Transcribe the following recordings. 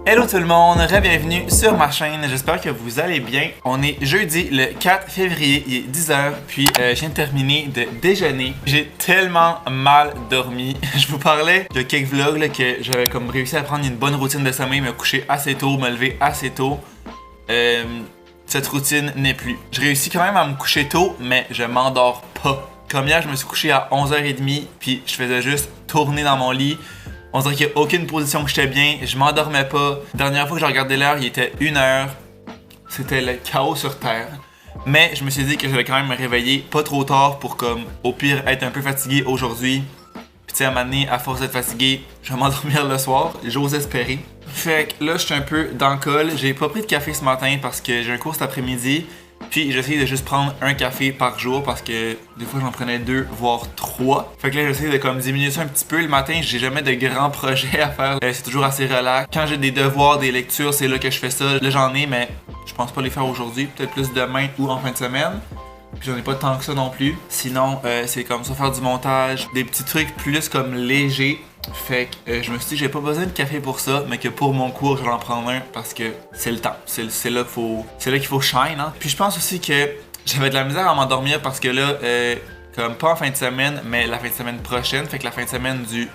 Hello tout le monde, bienvenue sur ma chaîne, j'espère que vous allez bien. On est jeudi le 4 février, il est 10h, puis je viens de terminer de déjeuner. J'ai tellement mal dormi. Je vous parlais de quelques vlogs là, que j'avais comme réussi à prendre une bonne routine de sommeil, me coucher assez tôt, me lever assez tôt. Cette routine n'est plus. Je réussis quand même à me coucher tôt, mais je m'endors pas. Comme hier, je me suis couché à 11h30, puis je faisais juste tourner dans mon lit. On dirait qu'il n'y a aucune position que j'étais bien, je m'endormais pas. Dernière fois que j'ai regardé l'heure, il était 1h. C'était le chaos sur Terre. Mais je me suis dit que j'allais quand même me réveiller pas trop tard pour comme au pire être un peu fatigué aujourd'hui. Puis tu sais, à un moment donné, à force d'être fatigué, je vais m'endormir le soir, j'ose espérer. Fait que là, je suis un peu dans le col. J'ai pas pris de café ce matin parce que j'ai un cours cet après-midi. Puis j'essaie de juste prendre un café par jour parce que des fois j'en prenais 2 voire 3. Fait que là j'essaie de comme diminuer ça un petit peu. Le matin j'ai jamais de grands projets à faire. C'est toujours assez relax. Quand j'ai des devoirs, des lectures, c'est là que je fais ça. Là j'en ai mais je pense pas les faire aujourd'hui. Peut-être plus demain ou en fin de semaine. Puis j'en ai pas tant que ça non plus. Sinon c'est comme ça faire du montage. Des petits trucs plus comme légers. Fait que je me suis dit que j'ai pas besoin de café pour ça, mais que pour mon cours, je vais en prendre un parce que c'est le temps. C'est là qu'il faut shine, hein. Puis je pense aussi que j'avais de la misère à m'endormir parce que là, comme pas en fin de semaine, mais la fin de semaine prochaine, fait que la fin de semaine du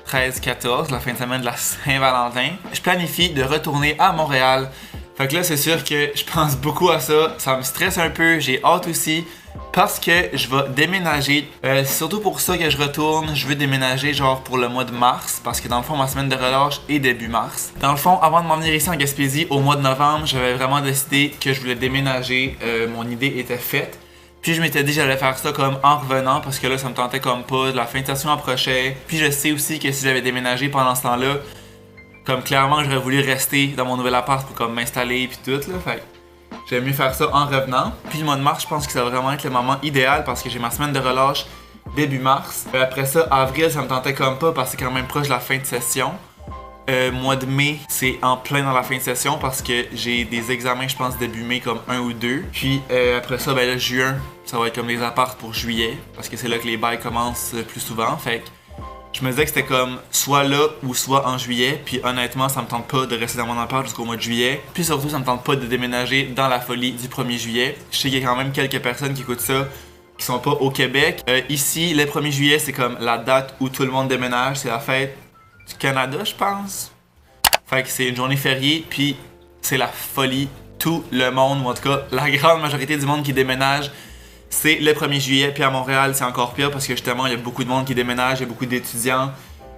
13-14, la fin de semaine de la Saint-Valentin, je planifie de retourner à Montréal. Fait que là, c'est sûr que je pense beaucoup à ça. Ça me stresse un peu, j'ai hâte aussi. Parce que je vais déménager. C'est surtout pour ça que je retourne. Je veux déménager genre pour le mois de mars. Parce que dans le fond, ma semaine de relâche est début mars. Dans le fond, avant de m'en venir ici en Gaspésie au mois de novembre, j'avais vraiment décidé que je voulais déménager. Mon idée était faite. Puis je m'étais dit que j'allais faire ça comme en revenant. Parce que là, ça me tentait comme pas. La fin de session approchait. Puis je sais aussi que si j'avais déménagé pendant ce temps-là, comme clairement, j'aurais voulu rester dans mon nouvel appart pour comme m'installer puis tout là. Fait j'aime mieux faire ça en revenant. Puis le mois de mars, je pense que ça va vraiment être le moment idéal parce que j'ai ma semaine de relâche début mars. Après ça, avril, ça me tentait comme pas parce que c'est quand même proche de la fin de session. Mois de mai, c'est en plein dans la fin de session parce que j'ai des examens, je pense, début mai comme 1 ou 2. Puis après ça, ben là, juin, ça va être comme les apparts pour juillet parce que c'est là que les bails commencent plus souvent. Fait que je me disais que c'était comme soit là ou soit en juillet. Puis honnêtement, ça me tente pas de rester dans mon appart jusqu'au mois de juillet. Puis surtout, ça me tente pas de déménager dans la folie du 1er juillet. Je sais qu'il y a quand même quelques personnes qui écoutent ça qui sont pas au Québec. Ici, le 1er juillet, c'est comme la date où tout le monde déménage. C'est la fête du Canada, je pense. Fait que c'est une journée fériée. Puis c'est la folie. Tout le monde, ou en tout cas la grande majorité du monde qui déménage, c'est le 1er juillet, puis à Montréal, c'est encore pire parce que justement, il y a beaucoup de monde qui déménage, il y a beaucoup d'étudiants,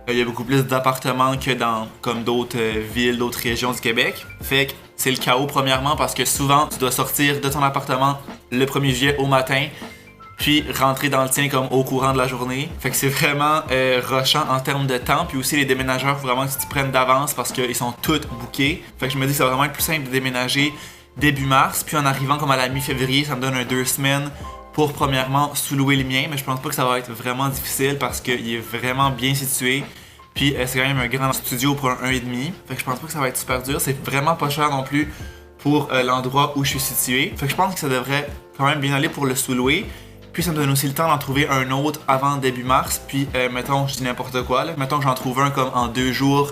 il y a beaucoup plus d'appartements que dans comme d'autres villes, d'autres régions du Québec. Fait que c'est le chaos premièrement parce que souvent, tu dois sortir de ton appartement le 1er juillet au matin, puis rentrer dans le tien comme au courant de la journée. Fait que c'est vraiment rushant en termes de temps, puis aussi les déménageurs, faut vraiment que tu t'y prennes d'avance parce qu'ils sont tous bookés. Fait que je me dis que ça va vraiment être plus simple de déménager début mars, puis en arrivant comme à la mi-février, ça me donne 2 semaines pour premièrement sous-louer le mien, mais je pense pas que ça va être vraiment difficile parce qu'il est vraiment bien situé. Puis c'est quand même un grand studio pour un 1,5. Fait que je pense pas que ça va être super dur. C'est vraiment pas cher non plus pour l'endroit où je suis situé. Fait que je pense que ça devrait quand même bien aller pour le sous-louer. Puis ça me donne aussi le temps d'en trouver un autre avant début mars. Puis mettons, je dis n'importe quoi là. Mettons que j'en trouve un comme en 2 jours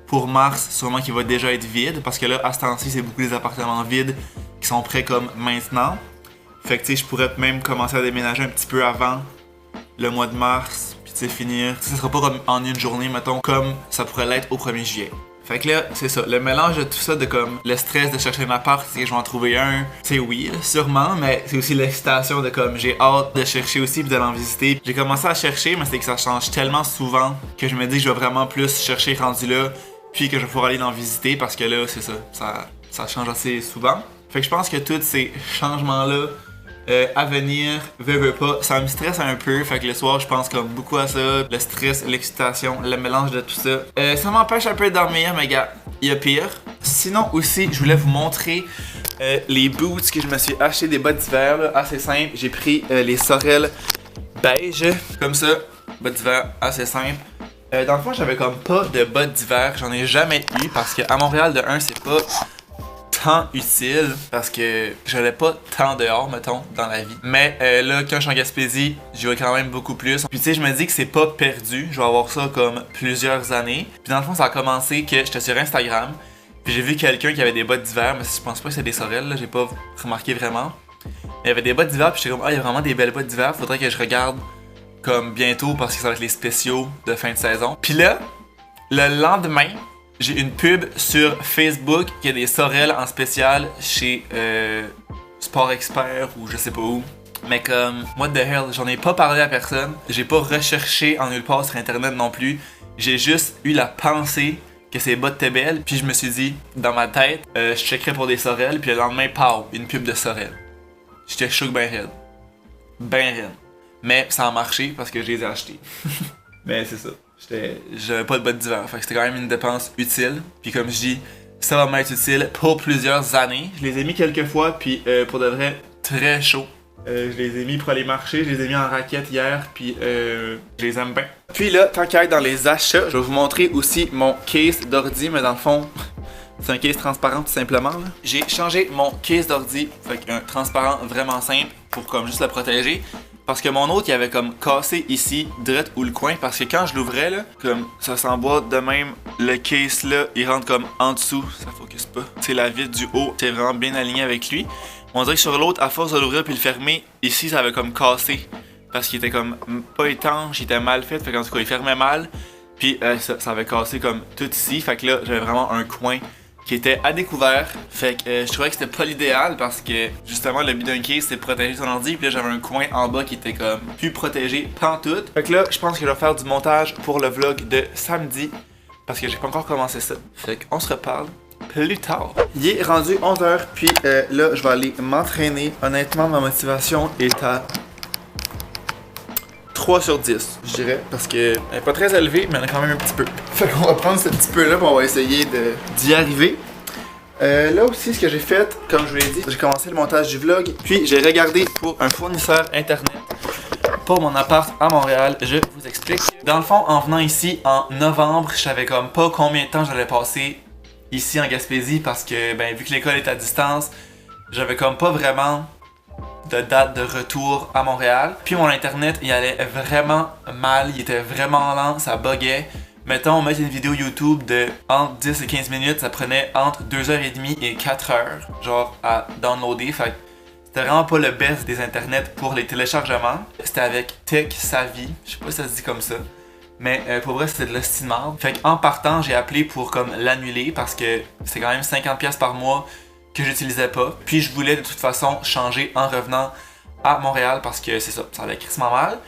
pour mars, sûrement qu'il va déjà être vide. Parce que là, à ce temps-ci, c'est beaucoup des appartements vides qui sont prêts comme maintenant. Fait que tu sais, je pourrais même commencer à déménager un petit peu avant le mois de mars, puis tu sais, finir. Ça sera pas comme en une journée, mettons, comme ça pourrait l'être au 1er juillet. Fait que là, c'est ça, le mélange de tout ça, de comme le stress de chercher un appart, c'est que je vais en trouver un. Tu sais, oui, là, sûrement, mais c'est aussi l'excitation de comme j'ai hâte de chercher aussi puis d'aller en visiter. J'ai commencé à chercher, mais c'est que ça change tellement souvent que je me dis que je vais vraiment plus chercher rendu là, puis que je vais pouvoir aller en visiter parce que là, c'est ça change assez souvent. Fait que je pense que tous ces changements-là, à venir, veux pas, ça me stresse un peu, fait que le soir je pense comme beaucoup à ça, le stress, l'excitation, le mélange de tout ça. Ça m'empêche un peu de dormir, mais gars, il y a pire. Sinon aussi, je voulais vous montrer les boots que je me suis acheté, des bottes d'hiver, là, assez simple. J'ai pris les Sorel beige, comme ça, bottes d'hiver assez simple. Dans le fond, j'avais comme pas de bottes d'hiver, j'en ai jamais eu parce qu'à Montréal, de 1, c'est pas tant utile parce que j'allais pas tant dehors, mettons, dans la vie. Mais là, quand je suis en Gaspésie, j'y vais quand même beaucoup plus. Puis tu sais, je me dis que c'est pas perdu. Je vais avoir ça comme plusieurs années. Puis dans le fond, ça a commencé que j'étais sur Instagram. Puis j'ai vu quelqu'un qui avait des bottes d'hiver, mais je pense pas que c'est des sorels, là, j'ai pas remarqué vraiment. Il y avait des bottes d'hiver, puis j'étais comme, ah, il y a vraiment des belles bottes d'hiver, faudrait que je regarde comme bientôt parce que ça va être les spéciaux de fin de saison. Puis là, le lendemain, j'ai une pub sur Facebook qui a des sorels en spécial chez Sport Expert ou je sais pas où. Mais comme, what the hell, j'en ai pas parlé à personne, j'ai pas recherché en nulle part sur internet non plus, j'ai juste eu la pensée que ces bottes étaient belles, puis je me suis dit, dans ma tête, je checkerais pour des sorels, puis le lendemain, pow, une pub de sorels. J'étais choqué ben raide. Ben raide. Mais ça a marché parce que je les ai achetés. Mais c'est ça. J'avais pas de bottes d'hiver, fait que c'était quand même une dépense utile. Puis comme je dis, ça va m'être utile pour plusieurs années. Je les ai mis quelques fois, puis pour de vrai, très chaud. Je les ai mis pour aller marcher, je les ai mis en raquette hier, puis je les aime bien. Puis là, tant qu'à être dans les achats, je vais vous montrer aussi mon case d'ordi, mais dans le fond, c'est un case transparent tout simplement. J'ai changé mon case d'ordi, fait qu'un transparent vraiment simple pour comme juste le protéger. Parce que mon autre, il avait comme cassé ici, direct ou le coin, parce que quand je l'ouvrais là, comme ça s'emboîte de même, le case là, il rentre comme en dessous, ça focus pas. C'est la vitre du haut, c'est vraiment bien aligné avec lui. On dirait que sur l'autre, à force de l'ouvrir puis le fermer, ici ça avait comme cassé. Parce qu'il était comme pas étanche, il était mal fait, fait qu'en tout cas il fermait mal. Puis ça avait cassé comme tout ici, fait que là j'avais vraiment un coin qui était à découvert. Fait que je trouvais que c'était pas l'idéal parce que justement le but d'un case c'est de protéger son ordi. Puis là j'avais un coin en bas qui était comme plus protégé pantoute. Fait que là je pense que je vais faire du montage pour le vlog de samedi parce que j'ai pas encore commencé ça. Fait qu'on se reparle plus tard. Il est rendu 11h puis là je vais aller m'entraîner. Honnêtement ma motivation est à 3 sur 10, je dirais, parce qu'elle est pas très élevée, mais elle est quand même un petit peu. Fait qu'on va prendre ce petit peu là, puis on va essayer d'y arriver. Là aussi, ce que j'ai fait, comme je vous l'ai dit, j'ai commencé le montage du vlog, puis j'ai regardé pour un fournisseur internet pour mon appart à Montréal. Je vous explique. Dans le fond, en venant ici en novembre, je savais comme pas combien de temps j'allais passer ici en Gaspésie, parce que, ben, vu que l'école est à distance, j'avais comme pas vraiment de date de retour à Montréal. Puis mon internet, il allait vraiment mal, il était vraiment lent, ça buguait. Mettons, mettre une vidéo YouTube de entre 10 et 15 minutes, ça prenait entre 2h30 et 4h, genre à downloader. Fait que c'était vraiment pas le best des internets pour les téléchargements. C'était avec TechSavvy, je sais pas si ça se dit comme ça. Mais pour vrai, c'était de l'hostie de merde. Fait qu'en partant, j'ai appelé pour comme l'annuler parce que c'est quand même 50$ par mois que j'utilisais pas. Puis je voulais de toute façon changer en revenant à Montréal parce que c'est ça, ça allait crissement mal.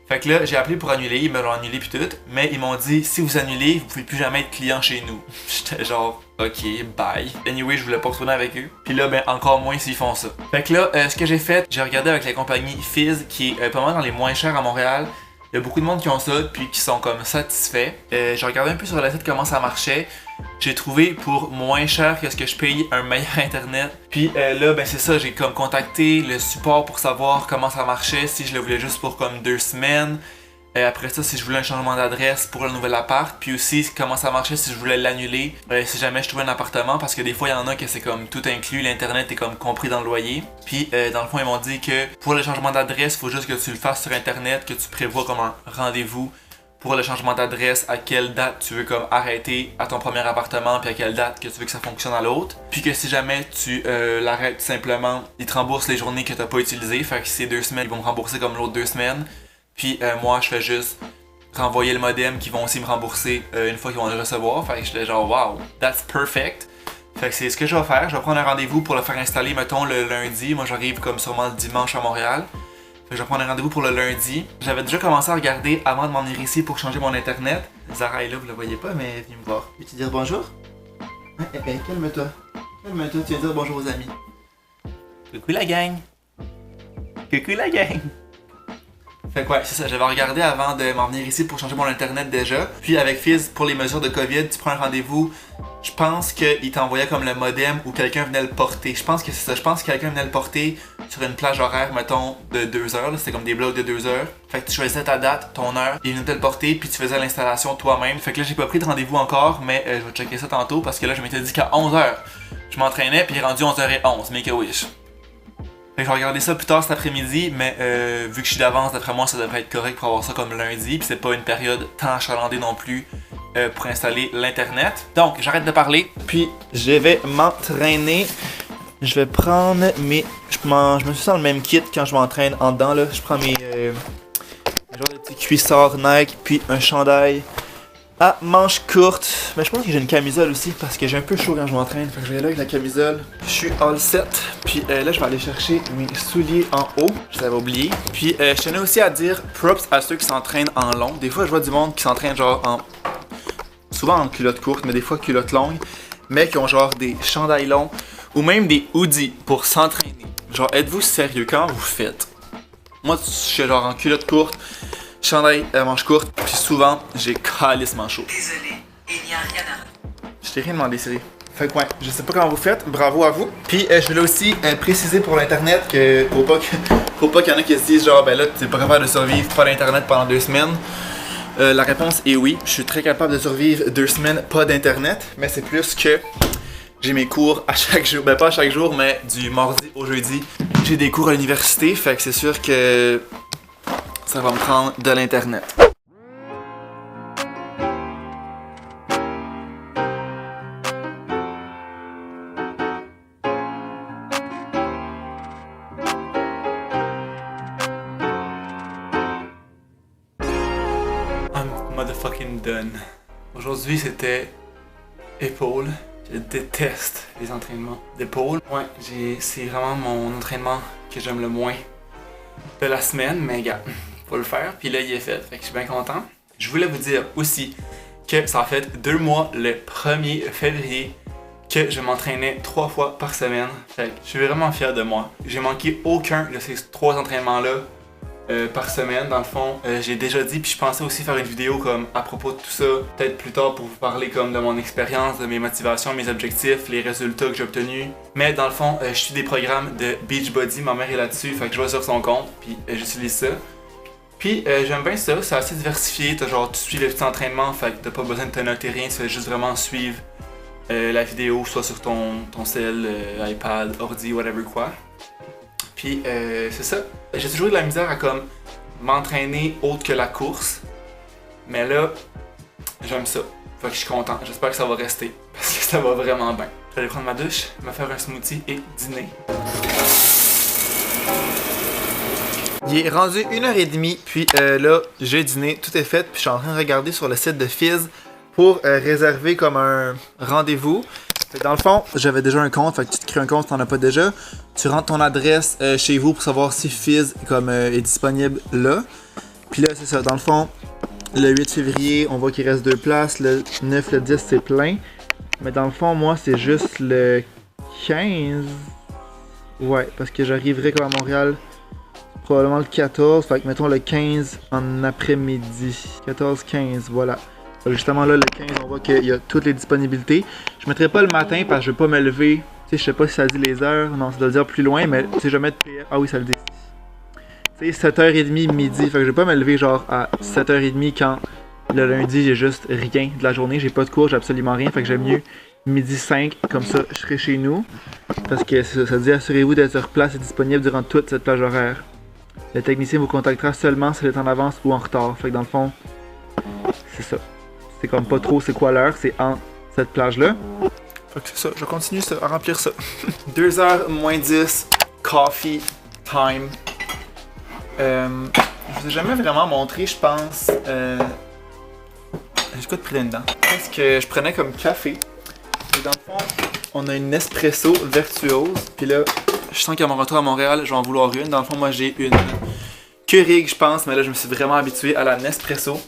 Fait que là, j'ai appelé pour annuler, ils me l'ont annulé puis tout. Mais ils m'ont dit, si vous annulez, vous pouvez plus jamais être client chez nous. J'étais genre, ok, bye. Anyway, je voulais pas retourner avec eux. Puis là, ben encore moins s'ils font ça. Fait que là, ce que j'ai fait, j'ai regardé avec la compagnie Fizz, qui est pas mal dans les moins chers à Montréal. Il y a beaucoup de monde qui ont ça, puis qui sont comme satisfaits. J'ai regardé un peu sur le site comment ça marchait. J'ai trouvé pour moins cher que ce que je paye un meilleur internet. Puis là, ben c'est ça, j'ai comme contacté le support pour savoir comment ça marchait, si je le voulais juste pour comme 2 semaines. Après ça, si je voulais un changement d'adresse pour le nouvel appart. Puis aussi, comment ça marchait si je voulais l'annuler, si jamais je trouvais un appartement. Parce que des fois, il y en a que c'est comme tout inclus, l'internet est comme compris dans le loyer. Puis dans le fond, ils m'ont dit que pour le changement d'adresse, il faut juste que tu le fasses sur internet, que tu prévois comme un rendez-vous pour le changement d'adresse, à quelle date tu veux comme arrêter à ton premier appartement, puis à quelle date que tu veux que ça fonctionne à l'autre. Puis que si jamais tu l'arrêtes tout simplement, ils te remboursent les journées que tu n'as pas utilisées. Fait que ces 2 semaines, ils vont me rembourser comme l'autre 2 semaines. Puis moi, je fais juste renvoyer le modem qui vont aussi me rembourser une fois qu'ils vont le recevoir. Fait que j'étais genre, wow, that's perfect. Fait que c'est ce que je vais faire. Je vais prendre un rendez-vous pour le faire installer, mettons, le lundi. Moi, j'arrive comme sûrement le dimanche à Montréal. Fait que je vais prendre un rendez-vous pour le lundi. J'avais déjà commencé à regarder avant de m'en venir ici pour changer mon internet. Zara est là, vous la voyez pas, mais elle vient me voir. Veux-tu dire bonjour? Calme-toi. Calme-toi, tu viens dire bonjour aux amis. Coucou la gang! Coucou la gang! Fait que ouais, c'est ça, j'avais regardé avant de m'en venir ici pour changer mon internet déjà. Puis avec Fizz, pour les mesures de COVID, tu prends un rendez-vous. Je pense qu'il t'envoyait comme le modem ou quelqu'un venait le porter. Je pense que c'est ça, je pense que quelqu'un venait le porter sur une plage horaire, mettons, de 2 heures. C'était comme des blocs de 2 heures. Fait que tu choisissais ta date, ton heure, il venait te le porter, puis tu faisais l'installation toi-même. Fait que là, j'ai pas pris de rendez-vous encore, mais je vais checker ça tantôt parce que là, je m'étais dit qu'à 11 heures, je m'entraînais, puis il est rendu 11h11, make a wish. Fait que je vais regarder ça plus tard cet après-midi, mais vu que je suis d'avance, d'après moi, ça devrait être correct pour avoir ça comme lundi, puis c'est pas une période tant achalandée non plus pour installer l'internet. Donc, j'arrête de parler, puis je vais m'entraîner. Je vais prendre mes... Je me suis dans le même kit quand je m'entraîne en dedans, là. Je prends mes... genre de petits cuissards Nike, puis un chandail à manches courtes. Mais je pense que j'ai une camisole aussi, parce que j'ai un peu chaud quand je m'entraîne. Fait que je vais aller avec la camisole. Je suis all set. Puis là, je vais aller chercher mes souliers en haut. Je l'avais oublié. Puis je tenais aussi à dire props à ceux qui s'entraînent en long. Des fois, je vois du monde qui s'entraîne genre en... souvent en culotte courte, mais des fois culotte longue. Mais qui ont genre des chandails longs. Ou même des hoodies pour s'entraîner. Genre, êtes-vous sérieux quand vous faites? Moi, je suis genre en culotte courte, chandail à manches courtes, puis souvent, j'ai calissement chaud. Désolé, il n'y a rien à... Je t'ai rien demandé, Siri. Fait que ouais, je sais pas comment vous faites, bravo à vous. Puis je voulais aussi préciser pour l'internet que faut pas qu'il y en a qui se disent genre ben là t'es pas capable de survivre pas d'internet pendant 2 semaines. La réponse est oui, je suis très capable de survivre 2 semaines pas d'internet, mais c'est plus que j'ai mes cours à chaque jour, ben pas à chaque jour, mais du mardi au jeudi. J'ai des cours à l'université, fait que c'est sûr que ça va me prendre de l'internet. I'm motherfucking done. Aujourd'hui c'était épaules. Je déteste les entraînements d'épaule. Ouais, c'est vraiment mon entraînement que j'aime le moins de la semaine, mais gars, faut le faire. Puis là, il est fait, fait que je suis bien content. Je voulais vous dire aussi que ça a fait 2 mois le 1er février que je m'entraînais 3 fois par semaine. Fait que je suis vraiment fier de moi. J'ai manqué aucun de ces 3 entraînements-là par semaine. Dans le fond, j'ai déjà dit, puis je pensais aussi faire une vidéo comme à propos de tout ça, peut-être plus tard pour vous parler comme de mon expérience, de mes motivations, mes objectifs, les résultats que j'ai obtenus. Mais dans le fond, je suis des programmes de Beachbody, ma mère est là-dessus, fait que je vais sur son compte, puis j'utilise ça. Puis j'aime bien ça, c'est assez diversifié, t'as genre tu suis les petits entraînements, fait que t'as pas besoin de te noter rien, tu fais juste vraiment suivre la vidéo, soit sur ton cell, iPad, ordi, whatever quoi. Puis c'est ça. J'ai toujours eu de la misère à comme m'entraîner autre que la course. Mais là, j'aime ça. Fait que je suis content. J'espère que ça va rester. Parce que ça va vraiment bien. Je vais aller prendre ma douche, me faire un smoothie et dîner. Il est rendu 1h30, puis là, j'ai dîné, tout est fait. Puis je suis en train de regarder sur le site de Fizz pour réserver comme un rendez-vous. Dans le fond, j'avais déjà un compte, fait que tu te crées un compte si t'en as pas déjà. Tu rentres ton adresse chez vous pour savoir si Fizz est disponible là. Puis là, c'est ça. Dans le fond, le 8 février, on voit qu'il reste 2 places. Le 9, le 10, c'est plein. Mais dans le fond, moi, c'est juste le 15. Ouais, parce que j'arriverai comme à Montréal probablement le 14. Fait que mettons le 15 en après-midi. 14-15, voilà. Justement là, le 15, on voit qu'il y a toutes les disponibilités. Je mettrai pas le matin parce que je veux pas me lever. Tu sais, je sais pas si ça dit les heures. Non, ça doit le dire plus loin, mais tu sais, je vais mettre PM. Ah oui, ça le dit. Tu sais, 7h30 midi. Fait que je vais pas me lever genre à 7h30 quand le lundi, j'ai juste rien de la journée. J'ai pas de cours, j'ai absolument rien. Fait que j'aime mieux midi 5. Comme ça, je serai chez nous. Parce que ça dit assurez-vous d'être sur place et disponible durant toute cette plage horaire. Le technicien vous contactera seulement s'il est en avance ou en retard. Fait que dans le fond, c'est ça. C'est comme pas trop c'est quoi l'heure, c'est en cette plage-là. Fait que c'est ça, je continue à remplir ça. 2h moins 10, coffee time. Je vous ai jamais vraiment montré, je pense. J'ai quoi de pris là-dedans? Qu'est-ce que je prenais comme café? Et dans le fond, on a une espresso virtuose. Puis là, je sens qu'à mon retour à Montréal, je vais en vouloir une. Dans le fond, moi j'ai une Keurig, je pense, mais là je me suis vraiment habitué à la Nespresso.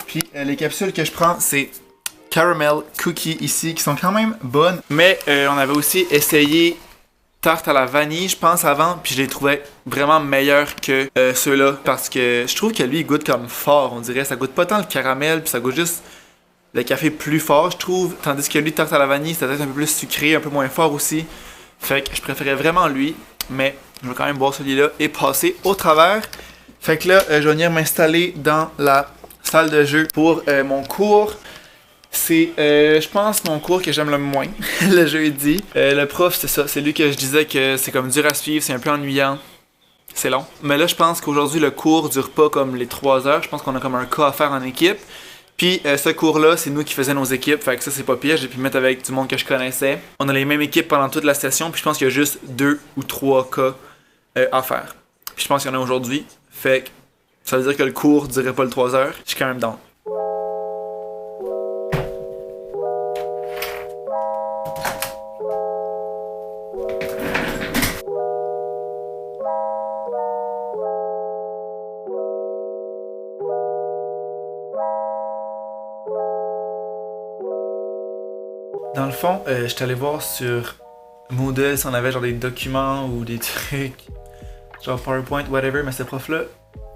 Puis les capsules que je prends, c'est Caramel Cookie ici, qui sont quand même bonnes. Mais on avait aussi essayé tarte à la vanille, je pense, avant. Puis je les trouvais vraiment meilleurs que ceux-là. Parce que je trouve que lui, il goûte comme fort, on dirait. Ça goûte pas tant le caramel, puis ça goûte juste le café plus fort, je trouve. Tandis que lui, tarte à la vanille, c'était peut-être un peu plus sucré, un peu moins fort aussi. Fait que je préférais vraiment lui. Mais je vais quand même boire celui-là et passer au travers. Fait que là, je vais venir m'installer dans la salle de jeu pour mon cours. C'est, je pense, mon cours que j'aime le moins, le jeudi. Le prof, c'est ça, c'est lui que je disais que c'est comme dur à suivre, c'est un peu ennuyant. C'est long. Mais là, je pense qu'aujourd'hui, le cours dure pas comme les 3 heures. Je pense qu'on a comme un cas à faire en équipe. Puis ce cours-là, c'est nous qui faisions nos équipes. Fait que ça, c'est pas pire. J'ai pu mettre avec du monde que je connaissais. On a les mêmes équipes pendant toute la session. Puis je pense qu'il y a juste 2 ou 3 cas à faire. Puis je pense qu'il y en a aujourd'hui. Fait que ça veut dire que le cours durerait pas le 3 heures. Je suis quand même down. Dans le fond, j'étais allé voir sur Moodle si on avait genre des documents ou des trucs, genre PowerPoint, whatever, mais ce prof-là,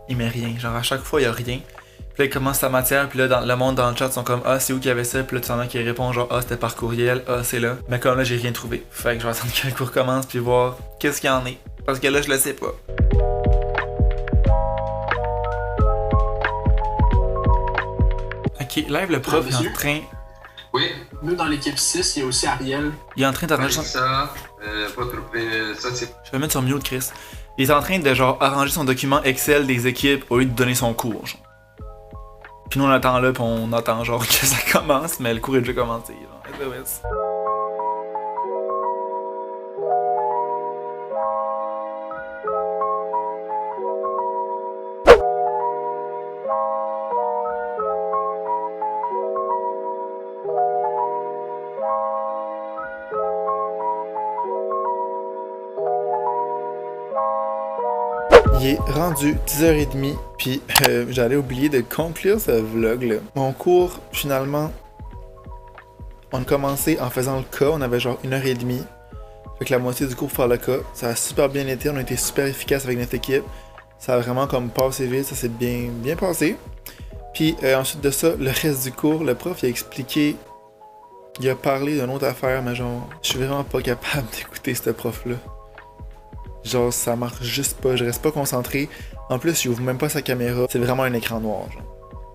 il met rien. Genre à chaque fois, il y a rien. Puis là, il commence sa matière, puis là, le monde dans le chat sont comme « Ah, c'est où qu'il y avait ça? » Puis là, tu en as qui répondent genre « Ah, c'était par courriel. Ah, c'est là. » Mais comme là, j'ai rien trouvé. Fait que je vais attendre que le cours commence, puis voir qu'est-ce qu'il y en est. Parce que là, je le sais pas. Ok, live, le prof est en train... Oui. Nous, dans l'équipe 6, il y a aussi Ariel. Il est en train d'arranger son... Ça, pas trop. Ça, c'est. Je vais mettre sur mute, Chris. Il est en train de genre arranger son document Excel des équipes au lieu de donner son cours. Genre. Puis nous on attend là, puis on attend genre que ça commence, mais le cours est déjà commencé. Genre. SOS. Il est rendu 10h30, puis j'allais oublier de conclure ce vlog-là. Mon cours, finalement, on a commencé en faisant le cas, on avait genre 1h30. Fait que la moitié du cours pour faire le cas. Ça a super bien été, on a été super efficace avec notre équipe. Ça a vraiment comme passé vite, ça s'est bien passé. Puis ensuite de ça, le reste du cours, le prof il a expliqué, il a parlé d'une autre affaire, mais genre, je suis vraiment pas capable d'écouter ce prof-là. Genre, ça marche juste pas, je reste pas concentré. En plus, il ouvre même pas sa caméra. C'est vraiment un écran noir, genre.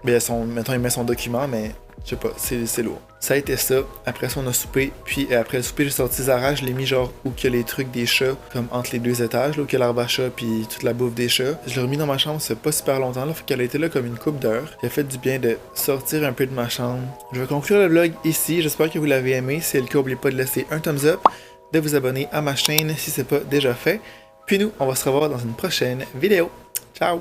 Mais mettons, il met son document, mais je sais pas, c'est lourd. Ça a été ça. Après ça, on a soupé. Puis après le souper, j'ai sorti Zara. Je l'ai mis genre où qu'il y a les trucs des chats, comme entre les 2 étages, là, où qu'il y a l'arbre à chat, puis toute la bouffe des chats. Je l'ai remis dans ma chambre, ça fait pas super longtemps, là. Fait qu'elle a été là comme une couple d'heures. Il a fait du bien de sortir un peu de ma chambre. Je vais conclure le vlog ici. J'espère que vous l'avez aimé. Si c'est le cas, n'oubliez pas de laisser un thumbs up, de vous abonner à ma chaîne si c'est pas déjà fait. Puis nous, on va se revoir dans une prochaine vidéo. Ciao!